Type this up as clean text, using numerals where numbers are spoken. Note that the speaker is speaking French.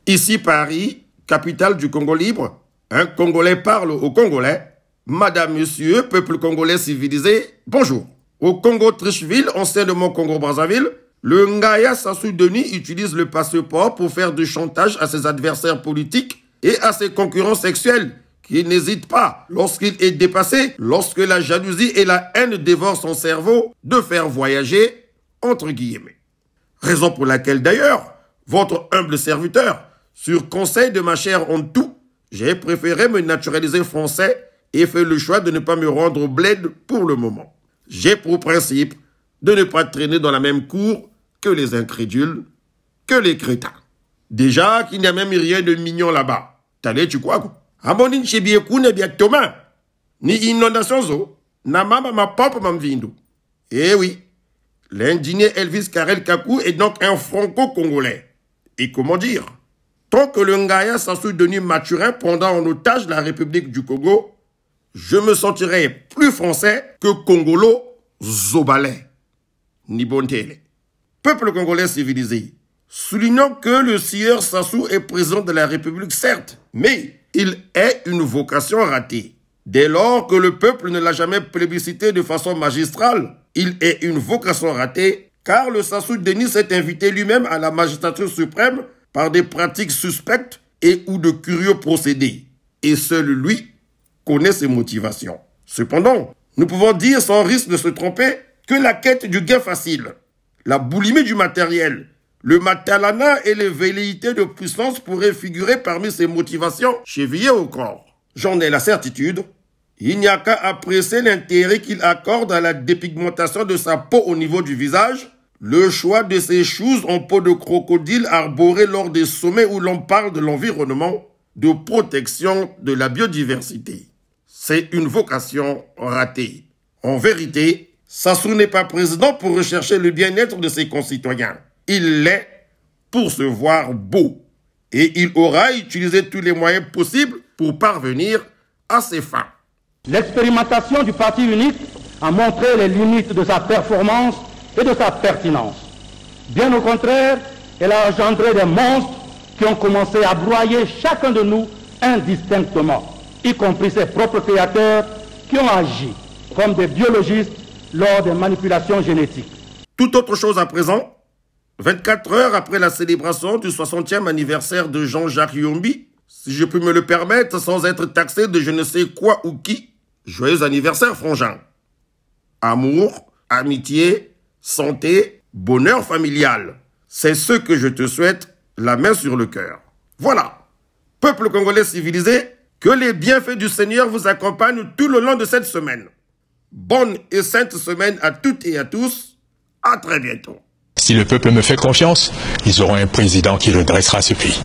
Ici Paris, capitale du Congo libre, un Congolais parle aux Congolais. Madame, monsieur, peuple congolais civilisé, bonjour. Au Congo-Tricheville, anciennement Congo-Brazzaville, le Ngaya Sassou Denis utilise le passeport pour faire du chantage à ses adversaires politiques et à ses concurrents sexuels, qui n'hésitent pas, lorsqu'il est dépassé, lorsque la jalousie et la haine dévorent son cerveau, de faire voyager, entre guillemets. Raison pour laquelle d'ailleurs, votre humble serviteur, sur conseil de ma chère Ontou, j'ai préféré me naturaliser français et fait le choix de ne pas me rendre au bled pour le moment. J'ai pour principe de ne pas traîner dans la même cour que les incrédules, que les crétins. Déjà qu'il n'y a même rien de mignon là-bas. T'allais, tu crois quoi? Amonin chebiekou ne bien Thomas. Ni inondation zo, na mama ma papa mamvindu. Eh oui, l'indigné Elvis Karel Kakou est donc un franco-congolais. Et comment dire? Tant que le Ngaya Sassou Denis Mathurin prendra en otage la République du Congo, je me sentirai plus français que Congolo Zobalais. Ni Bontele. Peuple congolais civilisé, soulignons que le sieur Sassou est président de la République, certes, mais il est une vocation ratée. Dès lors que le peuple ne l'a jamais plébiscité de façon magistrale, il est une vocation ratée, car le Sassou Denis s'est invité lui-même à la magistrature suprême par des pratiques suspectes et ou de curieux procédés. Et seul lui connaît ses motivations. Cependant, nous pouvons dire sans risque de se tromper que la quête du gain facile, la boulimie du matériel, le matalana et les velléités de puissance pourraient figurer parmi ses motivations chevillées au corps. J'en ai la certitude, il n'y a qu'à apprécier l'intérêt qu'il accorde à la dépigmentation de sa peau au niveau du visage, le choix de ses choses en peau de crocodile arborées lors des sommets où l'on parle de l'environnement, de protection de la biodiversité. C'est une vocation ratée. En vérité, Sassou n'est pas président pour rechercher le bien-être de ses concitoyens. Il l'est pour se voir beau. Et il aura utilisé tous les moyens possibles pour parvenir à ses fins. L'expérimentation du parti unique a montré les limites de sa performance et de sa pertinence. Bien au contraire, elle a engendré des monstres qui ont commencé à broyer chacun de nous indistinctement, y compris ses propres créateurs qui ont agi comme des biologistes lors des manipulations génétiques. Tout autre chose à présent, 24 heures après la célébration du 60e anniversaire de Jean-Jacques Yombi, si je peux me le permettre sans être taxé de je ne sais quoi ou qui, joyeux anniversaire frangin. Amour, amitié, santé, bonheur familial. C'est ce que je te souhaite, la main sur le cœur. Voilà, peuple congolais civilisé, que les bienfaits du Seigneur vous accompagnent tout le long de cette semaine. Bonne et sainte semaine à toutes et à tous. À très bientôt. Si le peuple me fait confiance, ils auront un président qui redressera ce pays.